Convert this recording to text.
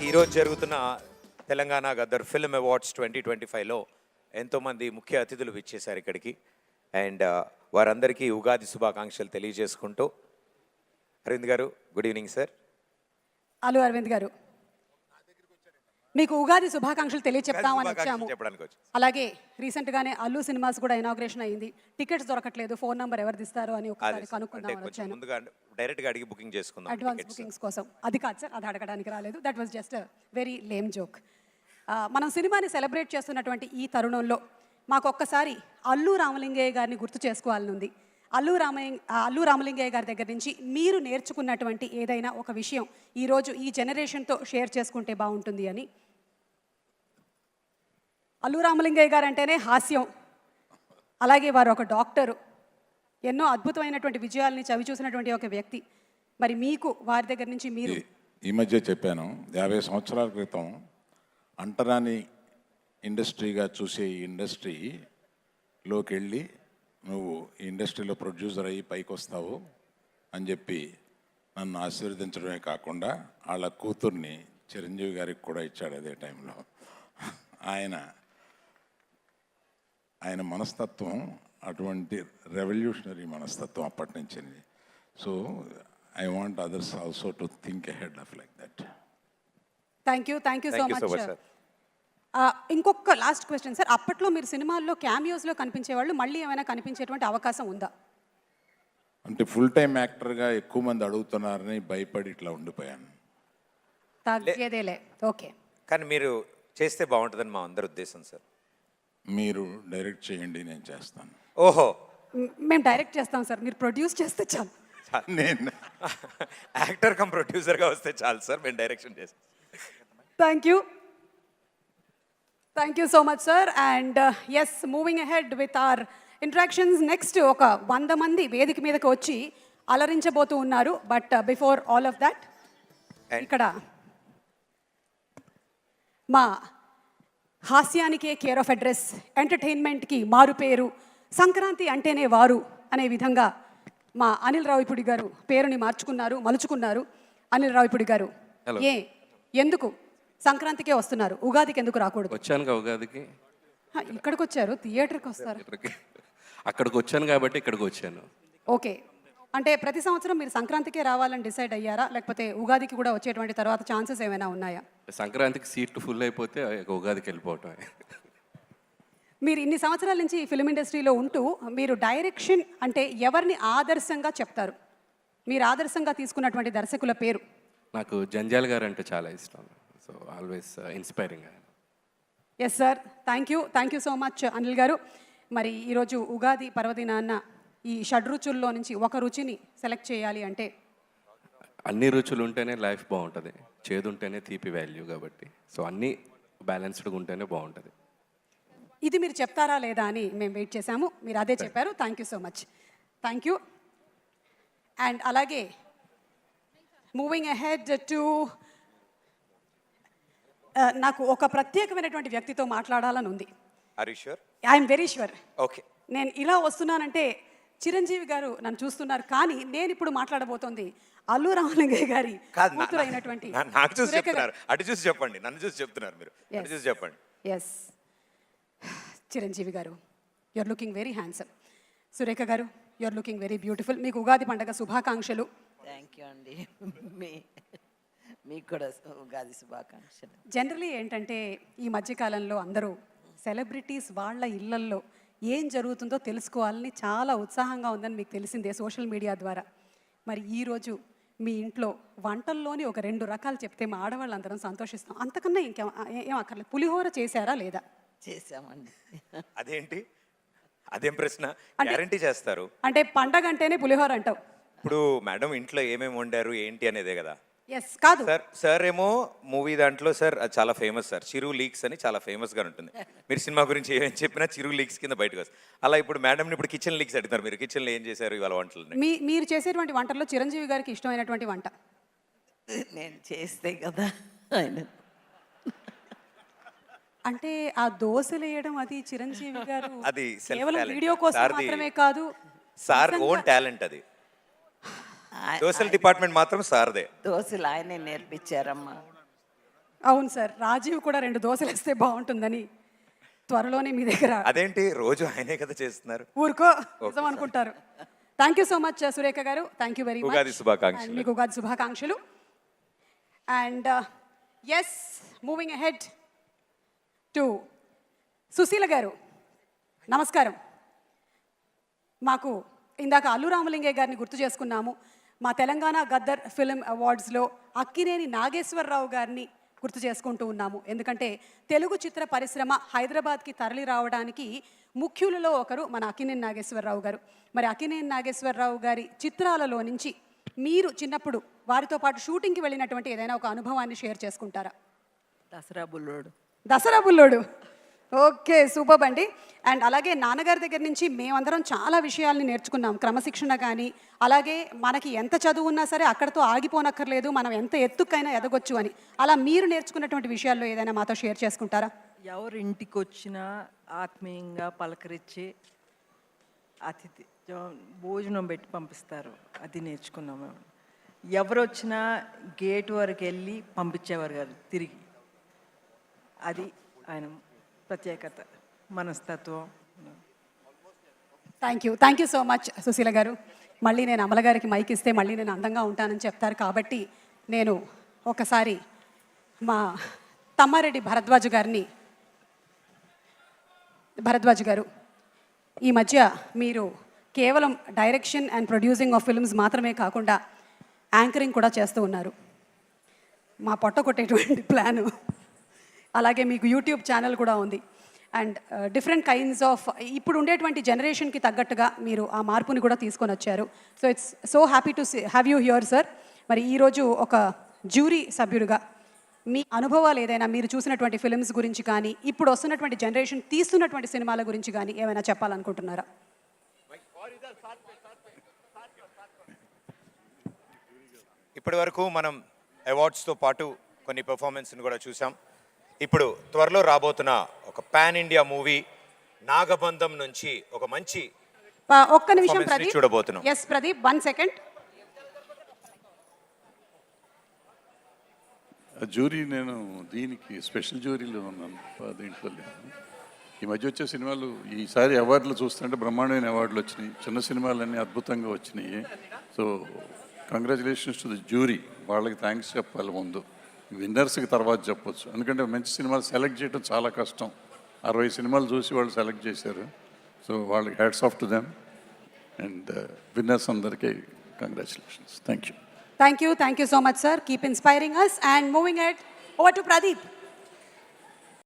ఈరోజు జరుగుతున్న Telangana Gaddar film awards 2025లో ఎంతోమంది ముఖ్య అతిథులు విచ్చేశారు ఇక్కడికి. అండ్ వారందరికీ ఉగాది శుభాకాంక్షలు తెలియజేసుకుంటూ, అరవింద్ గారు good evening sir. Allu Aravind గారు, మీకు ఉగాది శుభాకాంక్షలు తెలియచెప్తామని వచ్చాము. అలాగే రీసెంట్ గానే అల్లు సినిమాస్ కూడా ఇనాగ్రేషన్ అయింది. టికెట్స్ దొరకట్లేదు, ఫోన్ నంబర్ ఎవరు ఇస్తారు అని ఒకసారి కనుక్కుందామని వచ్చాను. ముందుగా డైరెక్ట్ గా అడిగి బుకింగ్ చేసుకుందాం, అడ్వాన్స్ బుకింగ్స్ కోసం. అది కాదు సార్, అది అడగడానికి రాలేదు. That was just very lame joke. మనం సినిమాని సెలబ్రేట్ చేస్తున్నటువంటి ఈ తరుణంలో మాకు ఒక్కసారి అల్లు రామలింగయ్య గారిని గుర్తు చేసుకోవాలని ఉంది. అల్లు రామలింగయ్య గారి దగ్గర నుంచి మీరు నేర్చుకున్నటువంటి ఏదైనా ఒక విషయం ఈరోజు ఈ జనరేషన్తో షేర్ చేసుకుంటే బాగుంటుంది అని. అల్లు రామలింగయ్య గారు అంటేనే హాస్యం, అలాగే వారు ఒక డాక్టరు, ఎన్నో అద్భుతమైనటువంటి విజయాల్ని చవి చూసినటువంటి ఒక వ్యక్తి. మరి మీకు వారి దగ్గర నుంచి మీరు ఈ మధ్య చెప్పాను, 50 సంవత్సరాల క్రితం అంటరాని ఇండస్ట్రీగా చూసే ఈ ఇండస్ట్రీలోకి వెళ్ళి నువ్వు ఈ ఇండస్ట్రీలో ప్రొడ్యూసర్ అయ్యి పైకి వస్తావు అని చెప్పి నన్ను ఆశీర్వదించడమే కాకుండా వాళ్ళ కూతుర్ని చిరంజీవి గారికి కూడా ఇచ్చాడు అదే టైంలో. ఆయన మనస్తత్వం అటువంటి రెవల్యూషనరీ మనస్తత్వం అప్పటి నుంచి. So I want others also to think ahead of like that. Thank you so much. ఇంకొక లాస్ట్ క్వశ్చన్ సార్, అప్పట్లో మీరు సినిమాల్లో క్యామియోస్లో కనిపించేవాళ్ళు, మళ్ళీ ఏమైనా కనిపించేటువంటి అవకాశం ఉందా? అంటే ఫుల్ టైం యాక్టర్గా ఎక్కువ మంది అడుగుతున్నారని భయపడి ఇట్లా ఉండిపోయాను. తగ్గేదేలే, ఓకే. కానీ మీరు చేస్తే బాగుంటుందని మా అందరి ఉద్దేశం సార్. మీరు డైరెక్ట్ చేయండి, నేను చేస్తాను. ఓహో, మేము డైరెక్ట్ చేస్తాం సార్, మీరు ప్రొడ్యూస్ చేస్తే చాలు. నేను యాక్టర్ కమ్ ప్రొడ్యూసర్గా వస్తే చాలు సార్, మేము డైరెక్షన్ చేస్తాం. Thank you so much sir. And yes, moving ahead with our interactions. Next ఒక 100 మంది వేదిక మీదకి వచ్చి అలరించబోతూ ఉన్నారు. But before all of that, ఇక్కడ మా హాస్యానికే కేర్ ఆఫ్ అడ్రస్, ఎంటర్టైన్మెంట్కి మారు పేరు, సంక్రాంతి అంటేనే వారు అనే విధంగా మా అనిల్ రావిపూడి గారు పేరుని మలుచుకున్నారు. అనిల్ రావిపూడి గారు, ఎందుకు సంక్రాంతికే వస్తున్నారు, ఉగాదికి ఎందుకు రాకూడదు? వచ్చాను ఉగాదికి, ఇక్కడికి వచ్చారు, థియేటర్కి వస్తారు. అక్కడికి వచ్చాను కాబట్టి ఇక్కడికి వచ్చాను. ఓకే, అంటే ప్రతి సంవత్సరం మీరు సంక్రాంతికే రావాలని డిసైడ్ అయ్యారా, లేకపోతే ఉగాదికి కూడా వచ్చేటువంటి తర్వాత ఛాన్సెస్ ఏమైనా ఉన్నాయా? సంక్రాంతికి సీట్లు ఫుల్ అయిపోతే ఉగాదికి వెళ్ళిపోవటం. మీరు ఇన్ని సంవత్సరాల నుంచి ఫిల్మ్ ఇండస్ట్రీలో ఉంటూ మీరు డైరెక్షన్ అంటే ఎవరిని ఆదర్శంగా చెప్తారు? మీరు ఆదర్శంగా తీసుకున్నటువంటి దర్శకుల పేరు? నాకు జంజాల్ గారు అంటే చాలా ఇష్టం. So always inspiring. Yes sir, thank you so much Anil గారు. మరి ఈరోజు ఉగాది పర్వదినాన్న ఈ షడ్రుచుల్లో నుంచి ఒక రుచిని సెలెక్ట్ చేయాలి అంటే? అన్ని రుచులు ఉంటేనే లైఫ్ బాగుంటుంది, చేదు ఉంటేనే తీపి వాల్యూ. కాబట్టి సో అన్నీ బ్యాలెన్స్డ్గా ఉంటేనే బాగుంటుంది. ఇది మీరు చెప్తారా లేదా అని మేము వెయిట్ చేశాము, మీరు అదే చెప్పారు. Thank you so much. Thank you. And అలాగే మూవింగ్ అహెడ్ టు, నాకు ఒక ప్రత్యేకమైనటువంటి వ్యక్తితో మాట్లాడాలని ఉంది. I'm very sure. ఓకే, నేను ఇలా వస్తున్నానంటే చిరంజీవి గారు నన్ను చూస్తున్నారు, కానీ నేను ఇప్పుడు మాట్లాడబోతోంది అల్లు రామలింగయ్య గారి కూతురు అయినటువంటి. నాకు చూసి చెప్తున్నారు, అటు చూసి చెప్పండి, నన్ను చూసి చెప్తున్నారు మీరు, అటు చూసి చెప్పండి. Yes, Chiranjeevi garu, you are looking very handsome. Surekha garu, you are looking very beautiful. మీకు ఉగాది పండుగ శుభాకాంక్షలు. థ్యాంక్ యూ అండి, మీకు కూడా ఉగాది శుభాకాంక్షలు. జనరలీ ఏంటంటే ఈ మధ్యకాలంలో అందరూ సెలబ్రిటీస్ వాళ్ళ ఇళ్లల్లో ఏం జరుగుతుందో తెలుసుకోవాలని చాలా ఉత్సాహంగా ఉందని మీకు తెలిసిందే సోషల్ మీడియా ద్వారా. మరి ఈరోజు మీ ఇంట్లో వంటల్లోని ఒక 2 రకాలు చెప్తే మా ఆడవాళ్ళందరం సంతోషిస్తాం. అంతకన్నా ఏం అక్కర్లేదు. పులిహోర చేశారా లేదా? చేశామండి. అదేంటి, అదేం ప్రశ్న? గ్యారంటీ చేస్తారు అంటే పండగ అంటేనే పులిహోర అంటావు. ఇప్పుడు మేడం ఇంట్లో ఏమేమి వండారు ఏంటి అనేదే కదా. ఎస్, కాదు సార్ ఏమో మూవీ దాంట్లో సార్ చాలా ఫేమస్ సార్, చిరు లీక్స్ అని చాలా ఫేమస్గా ఉంటుంది. మీరు సినిమా గురించి ఏమేమి చెప్పినా చిరు లీక్స్ కింద బయటకు వస్తుంది. అలా ఇప్పుడు మేడంని ఇప్పుడు కిచెన్ లీక్స్ అడుగుతారు, మీరు కిచెన్లో ఏం చేశారు ఇవాళ వంటలు? మీరు చేసేటువంటి వంటల్లో చిరంజీవి గారికి ఇష్టమైనటువంటి వంట? నేను చేస్తే కదా ఆయన. అంటే ఆ దోశలు వేయడం అది చిరంజీవి గారు అది కేవలం వీడియో కోసం మాత్రమే కాదు, సార్ ఓన్ టాలెంట్ అది. దోశల డిపార్ట్మెంట్ మాత్రం సార్దే. దోశలు ఆయనే నేర్పించారమ్మా. అవును సార్, రాజీవ్ కూడా 2 దోశలు వేస్తే బాగుంటుందని త్వరలోనే మీ దగ్గర అదేంటి రోజు ఆయనే కదా చేస్తున్నారు. ఊరుకో నిజం అనుకుంటారు. Thank you so much Surekha garu, thank you very much. Ugadi శుభాకాంక్షలు. మీకు ఉగాది శుభాకాంక్షలు. And yes, moving ahead to Sushila garu, నమస్కారం. మాకు ఇందాక అల్లు రామలింగయ్య గారిని గుర్తు చేసుకున్నాము. మా తెలంగాణ గద్దర్ ఫిల్మ్ అవార్డ్స్లో అక్కినేని నాగేశ్వరరావు గారిని గుర్తు చేసుకుంటూ ఉన్నాము. ఎందుకంటే తెలుగు చిత్ర పరిశ్రమ హైదరాబాద్కి తరలి రావడానికి ముఖ్యులలో ఒకరు మన అక్కినేని నాగేశ్వరరావు గారు. మరి అక్కినేని నాగేశ్వరరావు గారి చిత్రాలలో నుంచి మీరు చిన్నప్పుడు వారితో పాటు షూటింగ్కి వెళ్ళినటువంటి ఏదైనా ఒక అనుభవాన్ని షేర్ చేసుకుంటారా? దసరా బుల్లోడు. దసరా బుల్లోడు, ఓకే, సూపర్ అండి. అండ్ అలాగే నాన్నగారి దగ్గర నుంచి మేమందరం చాలా విషయాల్ని నేర్చుకున్నాం. క్రమశిక్షణ కానీ, అలాగే మనకి ఎంత చదువు ఉన్నా సరే అక్కడతో ఆగిపోనక్కర్లేదు, మనం ఎంత ఎత్తుకైనా ఎదగొచ్చు అని. అలా మీరు నేర్చుకున్నటువంటి విషయాల్లో ఏదైనా మాతో షేర్ చేసుకుంటారా? ఎవరు ఇంటికి వచ్చినా ఆత్మీయంగా పలకరించి అతిథి భోజనం పెట్టి పంపిస్తారు, అది నేర్చుకున్నాం మేము. ఎవరు వచ్చినా గేట్ వరకు వెళ్ళి పంపించేవారు కాదు తిరిగి. అది ఆయన ప్రత్యేకత, మనస్తత్వం. Thank you so much Sushila గారు. మళ్ళీ నేను అమల గారికి మైక్ ఇస్తే మళ్ళీ నేను అందంగా ఉంటానని చెప్తారు కాబట్టి నేను ఒకసారి మా తమ్మారెడ్డి భరద్వాజ్ గారు, ఈ మధ్య మీరు కేవలం direction and producing of films మాత్రమే కాకుండా యాంకరింగ్ కూడా చేస్తూ ఉన్నారు. మా పొట్ట కొట్టేటువంటి ప్లాను. అలాగే మీకు యూట్యూబ్ ఛానల్ కూడా ఉంది. అండ్ డిఫరెంట్ కైండ్స్ ఆఫ్ ఇప్పుడు ఉండేటువంటి జనరేషన్కి తగ్గట్టుగా మీరు ఆ మార్పుని కూడా తీసుకొని వచ్చారు. So it's so happy to have you here sir. మరి ఈరోజు ఒక జ్యూరీ సభ్యుడిగా మీ అనుభవాలు ఏదైనా, మీరు చూసినటువంటి ఫిల్మ్స్ గురించి కానీ, ఇప్పుడు వస్తున్నటువంటి జనరేషన్ తీస్తున్నటువంటి సినిమాల గురించి కానీ ఏమైనా చెప్పాలనుకుంటున్నారా? ఇప్పటి వరకు మనం అవార్డ్స్తో పాటు కొన్ని పెర్ఫార్మెన్స్ని కూడా చూసాం. ఇప్పుడు త్వరలో రాబోతున్న ఒక పాన్ ఇండియా మూవీ నాగబంధం నుంచి ఒక మంచి ఒక్క నిమిషం performance ని ప్రదీప్. చూడబోతున్నాం. Yes Pradeep, 1 second. జ్యూరీ నేను దీనికి స్పెషల్ జ్యూరీలో ఉన్నాను, దీంట్లో లేదు. ఈ మధ్య వచ్చే సినిమాలు ఈసారి అవార్డులు చూస్తుంటే బ్రహ్మాండమైన అవార్డులు వచ్చినాయి. చిన్న సినిమాలన్నీ అద్భుతంగా వచ్చినాయి. So congratulations to the jury. వాళ్ళకి థ్యాంక్స్ చెప్పాలి ముందు, విన్నర్స్కి తర్వాత చెప్పొచ్చు. ఎందుకంటే మంచి సినిమాలు సెలెక్ట్ చేయడం చాలా కష్టం. 60 సినిమాలు చూసి వాళ్ళు సెలెక్ట్ చేశారు. సో వాళ్ళకి hats off to them. And winners అందరికీ congratulations. Thank you. Thank you so much, sir. Keep inspiring us. And moving ahead, over to Pradeep.